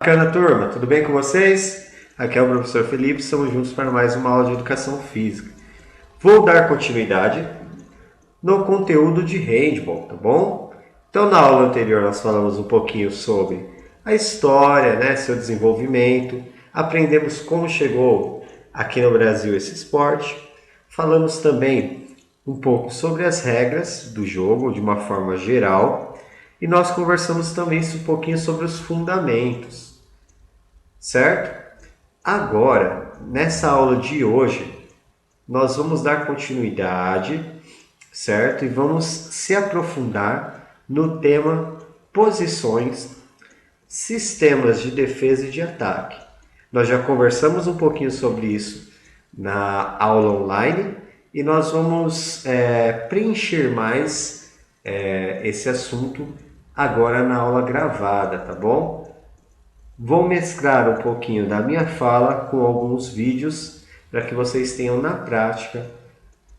Bacana, turma, tudo bem com vocês? Aqui é o professor Felipe, estamos juntos para mais uma aula de educação física. Vou dar continuidade no conteúdo de handball, tá bom? Então, na aula anterior nós falamos um pouquinho sobre a história, né, seu desenvolvimento, aprendemos como chegou aqui no Brasil esse esporte, falamos também um pouco sobre as regras do jogo de uma forma geral e nós conversamos também um pouquinho sobre os fundamentos. Certo? Agora, nessa aula de hoje, nós vamos dar continuidade, certo? E vamos se aprofundar no tema posições, sistemas de defesa e de ataque. Nós já conversamos um pouquinho sobre isso na aula online e nós vamos preencher mais esse assunto agora na aula gravada, tá bom? Vou mesclar um pouquinho da minha fala com alguns vídeos para que vocês tenham na prática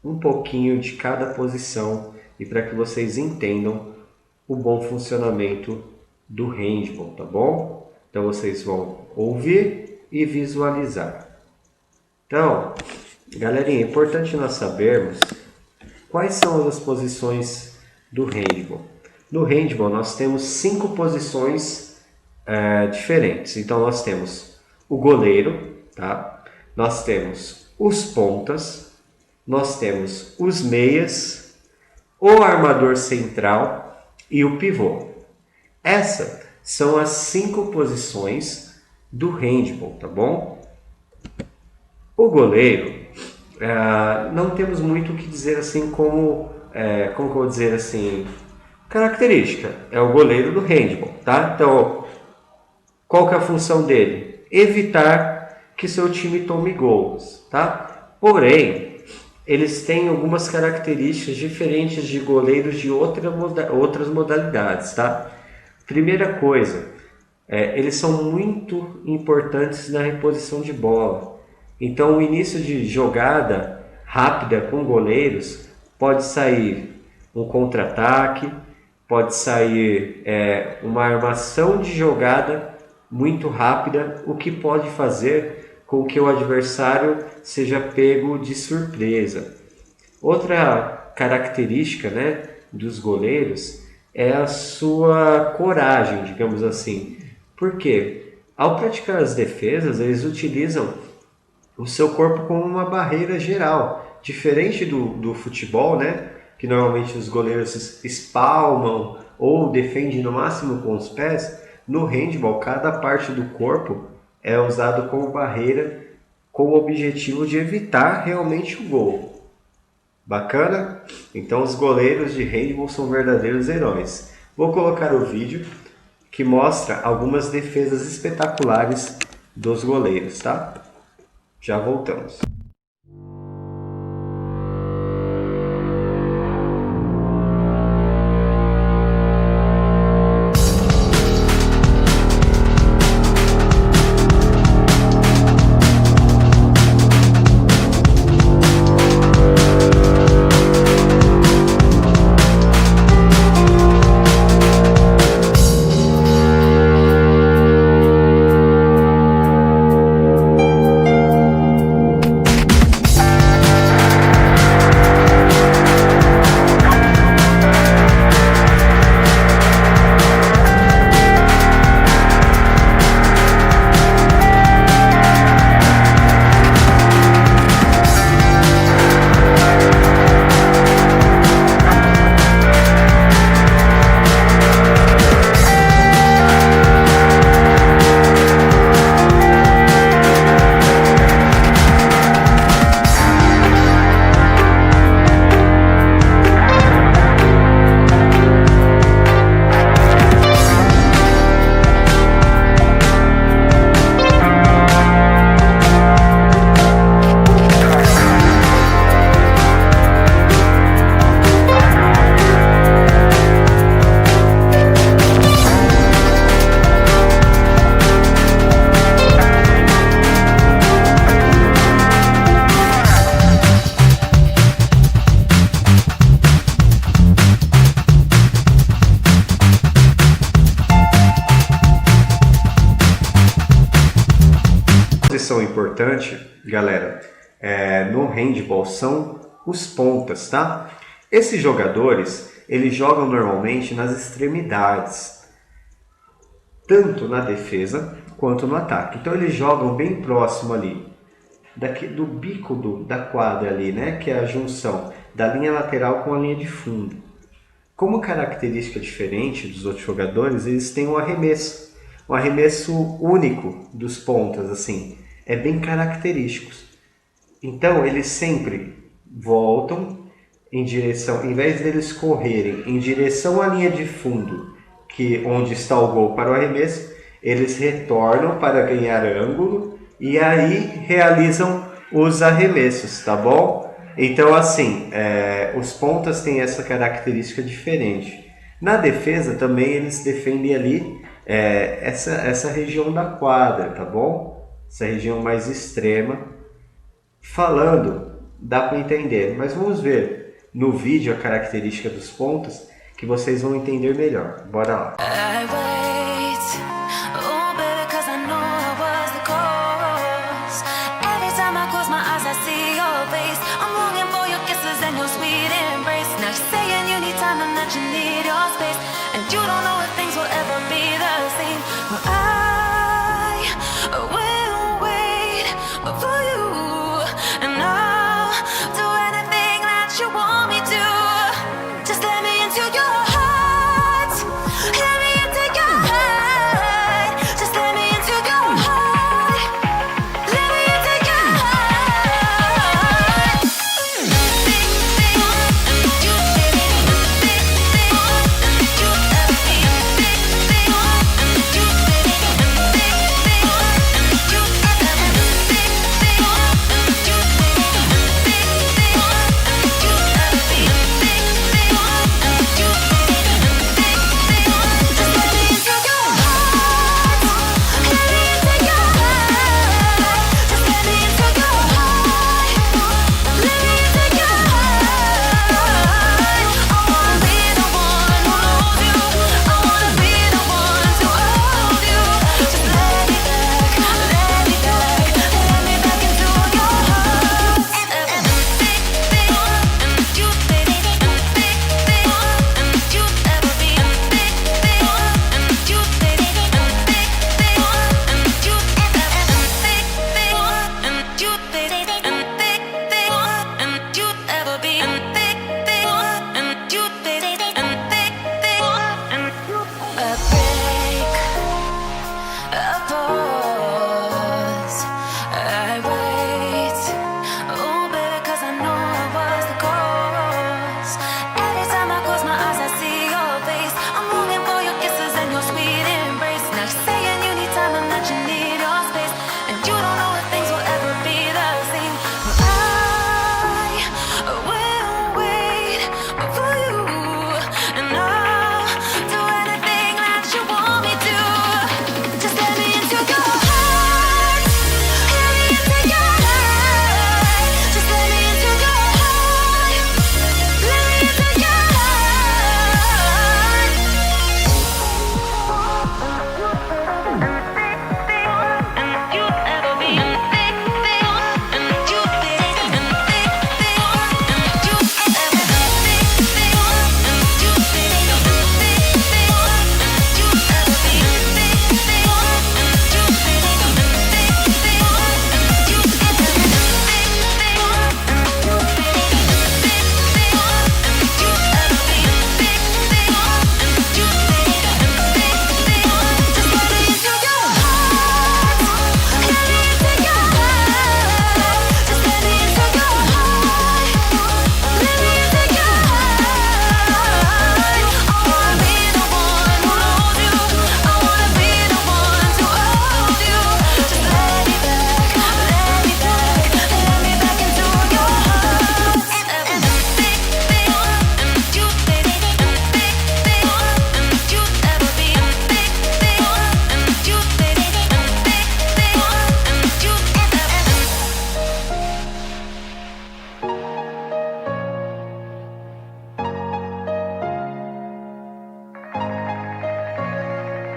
um pouquinho de cada posição e para que vocês entendam o bom funcionamento do handball, tá bom? Então vocês vão ouvir e visualizar. Então, galerinha, é importante nós sabermos quais são as posições do handball. No handball nós temos 5 posições diferentes. Então nós temos o goleiro, tá? Nós temos os pontas, nós temos os meias, o armador central e o pivô. Essas são as 5 posições do handball, tá bom? O goleiro, não temos muito o que dizer assim como que eu vou dizer assim, característica, é o goleiro do handball, tá? Então, qual que é a função dele? Evitar que seu time tome gols, tá? Porém, eles têm algumas características diferentes de goleiros de outras modalidades, tá? Primeira coisa, eles são muito importantes na reposição de bola. Então, o início de jogada rápida com goleiros pode sair um contra-ataque, pode sair uma armação de jogada muito rápida, o que pode fazer com que o adversário seja pego de surpresa. Outra característica, né, dos goleiros é a sua coragem, digamos assim. Por quê? Ao praticar as defesas, eles utilizam o seu corpo como uma barreira geral. Diferente do futebol, né, que normalmente os goleiros espalmam ou defendem no máximo com os pés, no handball, cada parte do corpo é usado como barreira com o objetivo de evitar realmente o gol. Bacana? Então os goleiros de handball são verdadeiros heróis. Vou colocar o vídeo que mostra algumas defesas espetaculares dos goleiros, tá? Já voltamos. posição importante, galera, no handball são os pontas, tá? Esses jogadores, eles jogam normalmente nas extremidades, tanto na defesa quanto no ataque. Então eles jogam bem próximo ali do bico da quadra ali, né? Que é a junção da linha lateral com a linha de fundo. Como característica diferente dos outros jogadores, eles têm um arremesso único dos pontas, assim, é bem característicos. Então eles sempre voltam em direção, em vez deles correrem em direção à linha de fundo, onde está o gol para o arremesso, eles retornam para ganhar ângulo e aí realizam os arremessos, tá bom? Então, assim, os pontas têm essa característica diferente. Na defesa também eles defendem ali essa região da quadra, tá bom? Essa região mais extrema. Falando, dá para entender, mas vamos ver no vídeo a característica dos pontas que vocês vão entender melhor. Bora lá!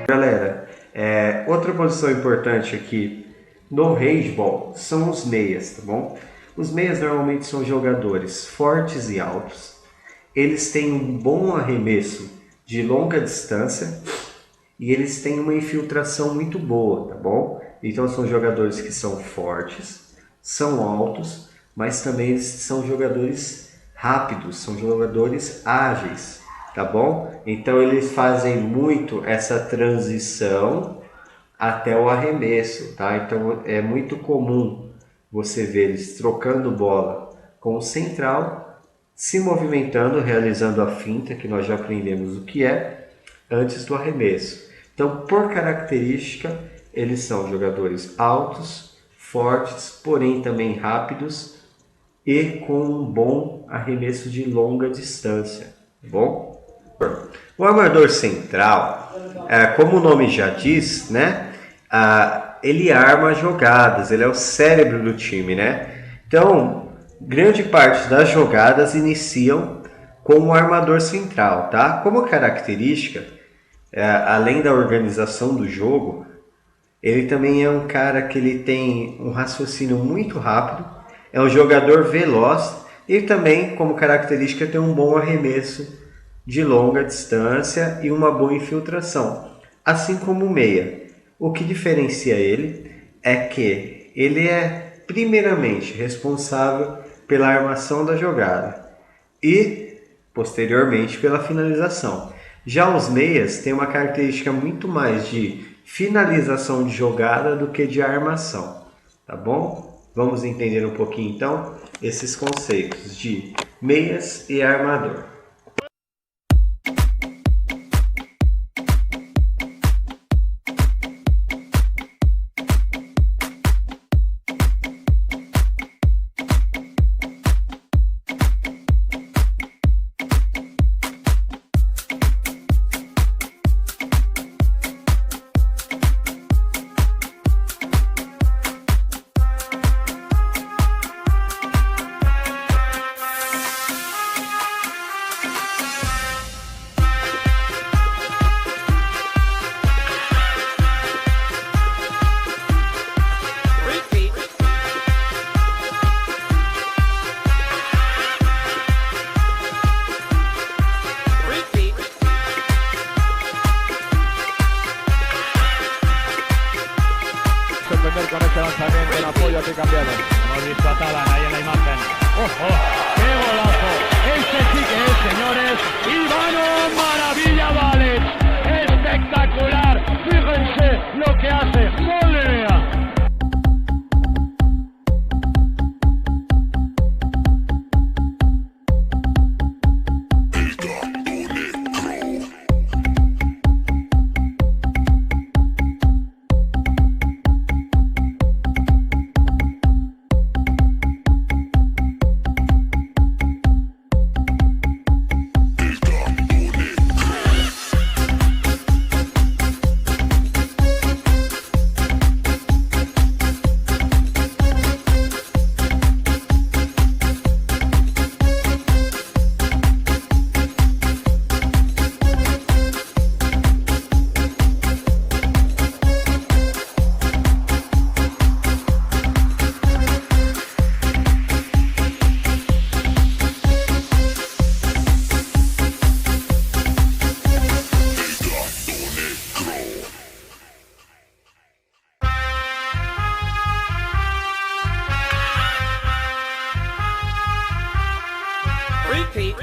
Galera, outra posição importante aqui no handball são os meias, tá bom? Os meias normalmente são jogadores fortes e altos. Eles têm um bom arremesso de longa distância e eles têm uma infiltração muito boa, tá bom? Então são jogadores que são fortes, são altos, mas também eles são jogadores rápidos, são jogadores ágeis, tá bom? Então eles fazem muito essa transição até o arremesso, tá? Então é muito comum você ver eles trocando bola com o central, se movimentando, realizando a finta, que nós já aprendemos o que é, antes do arremesso. Então, por característica, eles são jogadores altos, fortes, porém também rápidos e com um bom arremesso de longa distância, tá bom? O armador central, como o nome já diz, né? Ele arma jogadas, ele é o cérebro do time, né? Então, grande parte das jogadas iniciam com o armador central, tá? Como característica, além da organização do jogo, ele também é um cara que ele tem um raciocínio muito rápido, é um jogador veloz e também, como característica, tem um bom arremesso de longa distância e uma boa infiltração, assim como o meia. O que diferencia ele é que ele é primeiramente responsável pela armação da jogada e posteriormente pela finalização. Já os meias têm uma característica muito mais de finalização de jogada do que de armação, tá bom? Vamos entender um pouquinho então esses conceitos de meias e armador. Con este lanzamiento en apoyo aquí cambiado. Hemos visto a Talan ahí en la imagen. ¡Ojo! ¡Qué golazo! Este sí que es, señores. Ivano Maravilla Vale. Espectacular. Fíjense lo que hace. ¡Golea! Repeat.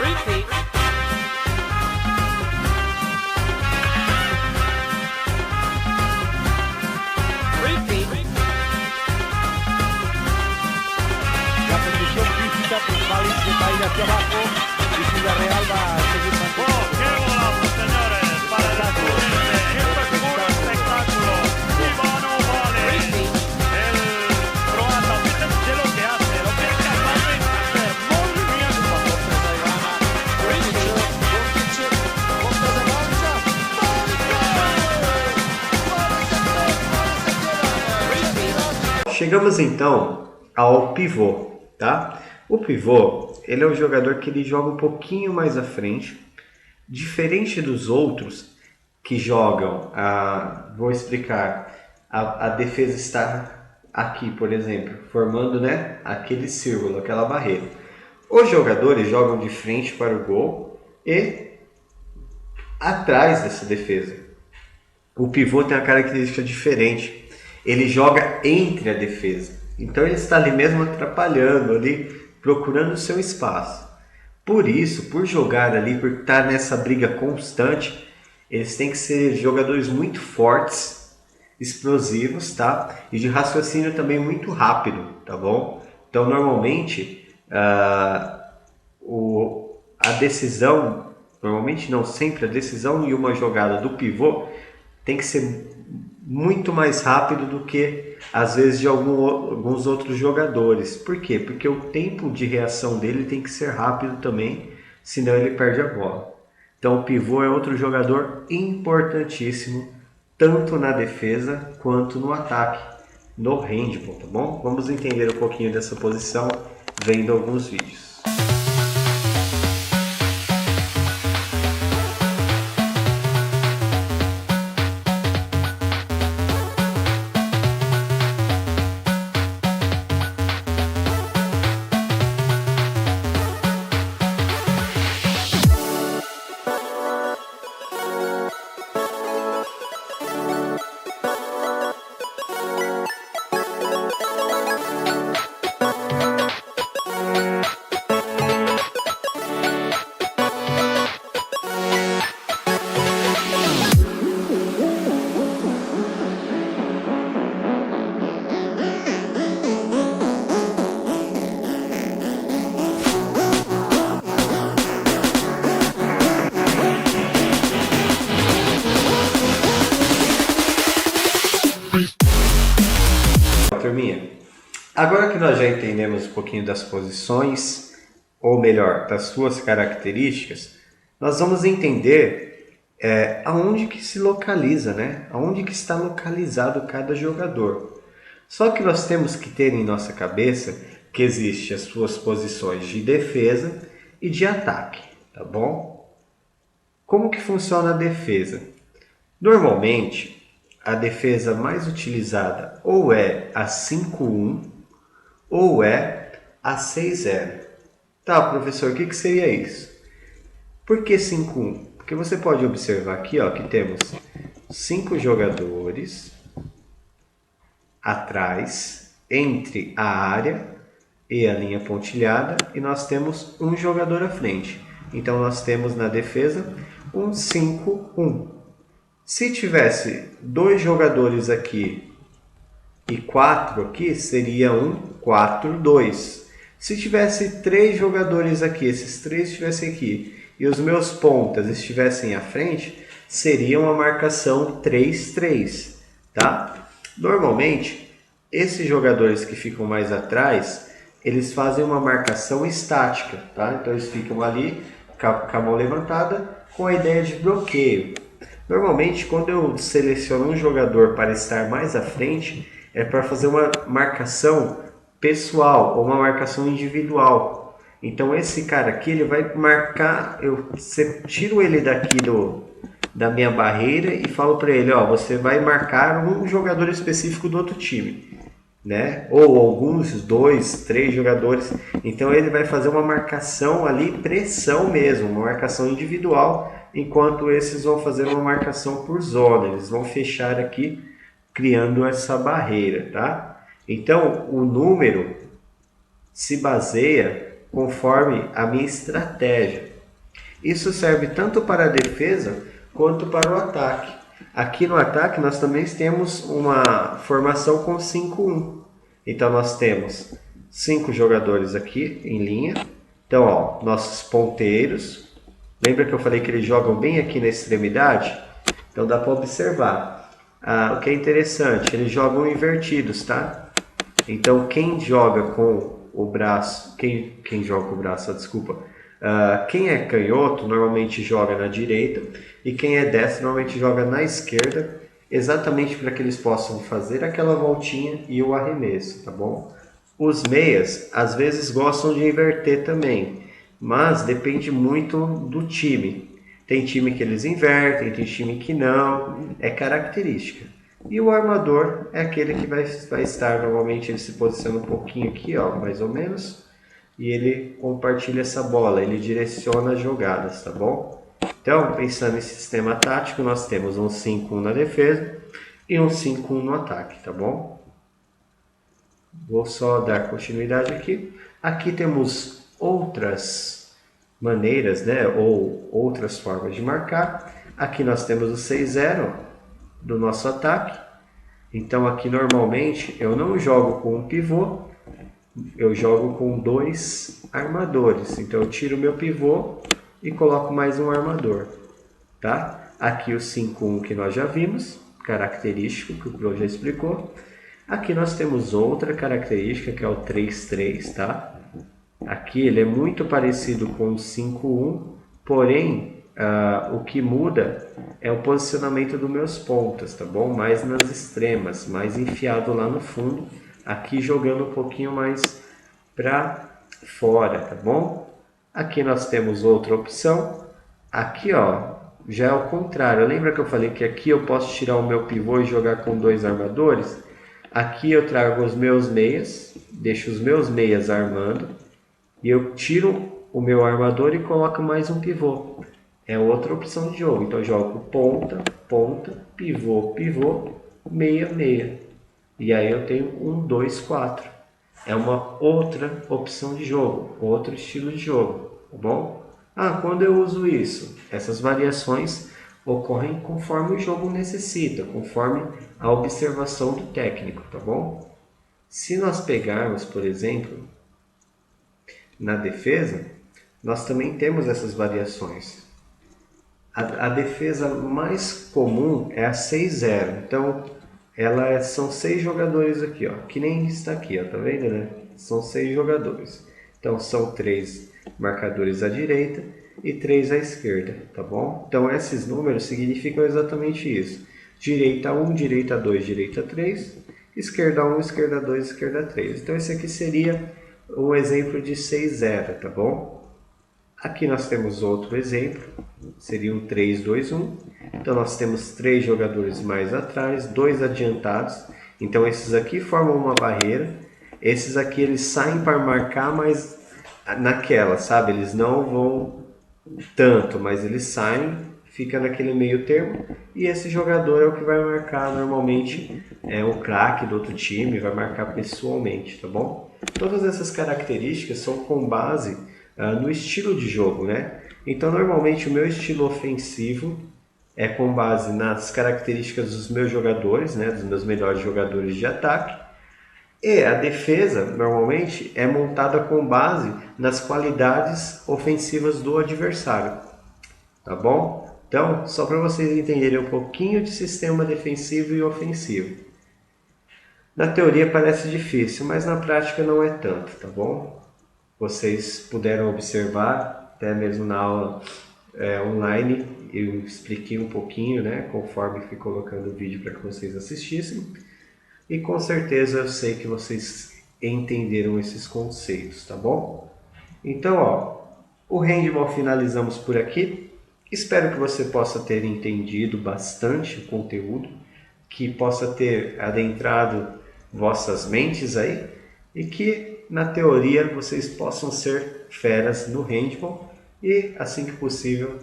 Repeat. Repeat. La condición física pues va a ir hacia abajo y Villarreal va a seguir manteniendo. ¡Qué golazo, señores! Para el Azulgrana. Esto es puro espectáculo. Ivano Vale, el croata. Fíjense lo que hace, lo que es capaz de hacer. Movimiento. Chegamos então ao pivô, tá? O pivô, ele é um jogador que ele joga um pouquinho mais à frente Diferente dos outros que jogam, vou explicar, a defesa está aqui, por exemplo, formando, né, aquele círculo, aquela barreira. Os jogadores jogam de frente para o gol e atrás dessa defesa. O pivô tem uma característica diferente. Ele joga entre a defesa. Então ele está ali mesmo atrapalhando, ali, procurando o seu espaço. Por isso, por jogar ali, por estar nessa briga constante, eles têm que ser jogadores muito fortes, explosivos, tá? E de raciocínio também muito rápido, tá bom? Então normalmente a decisão, normalmente não, sempre a decisão em uma jogada do pivô tem que ser muito mais rápido do que às vezes de alguns outros jogadores. Por quê? Porque o tempo de reação dele tem que ser rápido também, senão ele perde a bola. Então o pivô é outro jogador importantíssimo, tanto na defesa quanto no ataque, no handball, tá bom? Vamos entender um pouquinho dessa posição vendo alguns vídeos. Turminha, agora que nós já entendemos um pouquinho das posições, ou melhor, das suas características, nós vamos entender aonde que se localiza, né? Aonde que está localizado cada jogador. Só que nós temos que ter em nossa cabeça que existem as suas posições de defesa e de ataque, tá bom? Como que funciona a defesa? Normalmente, a defesa mais utilizada ou é a 5-1 ou é a 6-0. Tá, professor, o que seria isso? Por que 5-1? Porque você pode observar aqui, ó, que temos 5 jogadores atrás, entre a área e a linha pontilhada, e nós temos um jogador à frente. Então nós temos na defesa um 5-1. Se tivesse 2 jogadores aqui e 4 aqui, seria um 4-2. Se tivesse 3 jogadores aqui, esses 3 estivessem aqui, e os meus pontas estivessem à frente, seria uma marcação 3-3, tá? Normalmente, esses jogadores que ficam mais atrás, eles fazem uma marcação estática, tá? Então eles ficam ali com a mão levantada com a ideia de bloqueio. Normalmente, quando eu seleciono um jogador para estar mais à frente, é para fazer uma marcação pessoal ou uma marcação individual. Então, esse cara aqui, ele vai marcar, eu tiro ele daqui da minha barreira e falo para ele, ó, você vai marcar um jogador específico do outro time, né? Ou alguns, 2, 3 jogadores. Então, ele vai fazer uma marcação ali, pressão mesmo, uma marcação individual, enquanto esses vão fazer uma marcação por zona, eles vão fechar aqui, criando essa barreira, tá? Então, o número se baseia conforme a minha estratégia. Isso serve tanto para a defesa quanto para o ataque. Aqui no ataque nós também temos uma formação com 5-1. Então nós temos 5 jogadores aqui em linha. Então, ó, nossos ponteiros. Lembra que eu falei que eles jogam bem aqui na extremidade? Então dá para observar. O que é interessante, eles jogam invertidos, tá? Então quem joga com o braço, quem joga com o braço, desculpa. Quem é canhoto normalmente joga na direita e quem é destro normalmente joga na esquerda, exatamente para que eles possam fazer aquela voltinha e o arremesso, tá bom? Os meias às vezes gostam de inverter também, mas depende muito do time. Tem time que eles invertem, tem time que não, é característica. E o armador é aquele que vai estar, normalmente ele se posiciona um pouquinho aqui, ó, mais ou menos, e ele compartilha essa bola, ele direciona as jogadas, tá bom? Então, pensando em sistema tático, nós temos um 5-1 na defesa e um 5-1 no ataque, tá bom? Vou só dar continuidade aqui. Aqui temos outras maneiras, né, ou outras formas de marcar. Aqui nós temos o 6-0 do nosso ataque. Então aqui normalmente eu não jogo com um pivô, eu jogo com 2 armadores. Então eu tiro o meu pivô e coloco mais um armador, tá? Aqui o 5-1 que nós já vimos, característico que o Pro já explicou. Aqui nós temos outra característica que é o 3-3, tá? Aqui ele é muito parecido com o 5-1, porém o que muda é o posicionamento dos meus pontas, tá bom? Mais nas extremas, mais enfiado lá no fundo, aqui jogando um pouquinho mais para fora, tá bom? Aqui nós temos outra opção, aqui ó, já é o contrário. Lembra que eu falei que aqui eu posso tirar o meu pivô e jogar com 2 armadores? Aqui eu trago os meus meias, deixo os meus meias armando, e eu tiro o meu armador e coloco mais um pivô. É outra opção de jogo. Então eu jogo ponta, ponta, pivô, pivô, meia, meia. E aí eu tenho 1, 2, 4. É uma outra opção de jogo, outro estilo de jogo, tá bom? Quando eu uso isso? Essas variações ocorrem conforme o jogo necessita, conforme a observação do técnico, tá bom? Se nós pegarmos, por exemplo, na defesa, nós também temos essas variações. A defesa mais comum é a 6-0. Então, são 6 jogadores aqui, ó, que nem está aqui, ó, tá vendo, né? São 6 jogadores. Então, são 3 marcadores à direita e 3 à esquerda, tá bom? Então, esses números significam exatamente isso. Direita 1, direita 2, direita 3, esquerda 1, esquerda 2, esquerda 3. Então, esse aqui seria um exemplo de 6-0, tá bom? Aqui nós temos outro exemplo, seria um 3-2-1. Então nós temos 3 jogadores mais atrás, 2 adiantados. Então esses aqui formam uma barreira. Esses aqui eles saem para marcar, mas naquela, sabe? Eles não vão tanto, mas eles saem, fica naquele meio termo. E esse jogador é o que vai marcar normalmente, o craque do outro time, vai marcar pessoalmente, tá bom? Todas essas características são com base no estilo de jogo, né? Então normalmente o meu estilo ofensivo é com base nas características dos meus jogadores, né? Dos meus melhores jogadores de ataque. E a defesa normalmente é montada com base nas qualidades ofensivas do adversário, tá bom? Então, só para vocês entenderem um pouquinho de sistema defensivo e ofensivo. Na teoria parece difícil, mas na prática não é tanto, tá bom? Vocês puderam observar, até mesmo na aula online, eu expliquei um pouquinho, né, conforme fui colocando o vídeo para que vocês assistissem. E com certeza eu sei que vocês entenderam esses conceitos, tá bom? Então, ó, o handball finalizamos por aqui. Espero que você possa ter entendido bastante o conteúdo, que possa ter adentrado vossas mentes aí e que na teoria vocês possam ser feras no handball e assim que possível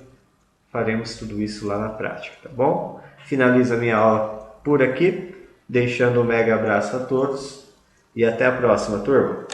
faremos tudo isso lá na prática, tá bom? Finalizo a minha aula por aqui, deixando um mega abraço a todos e até a próxima, turma!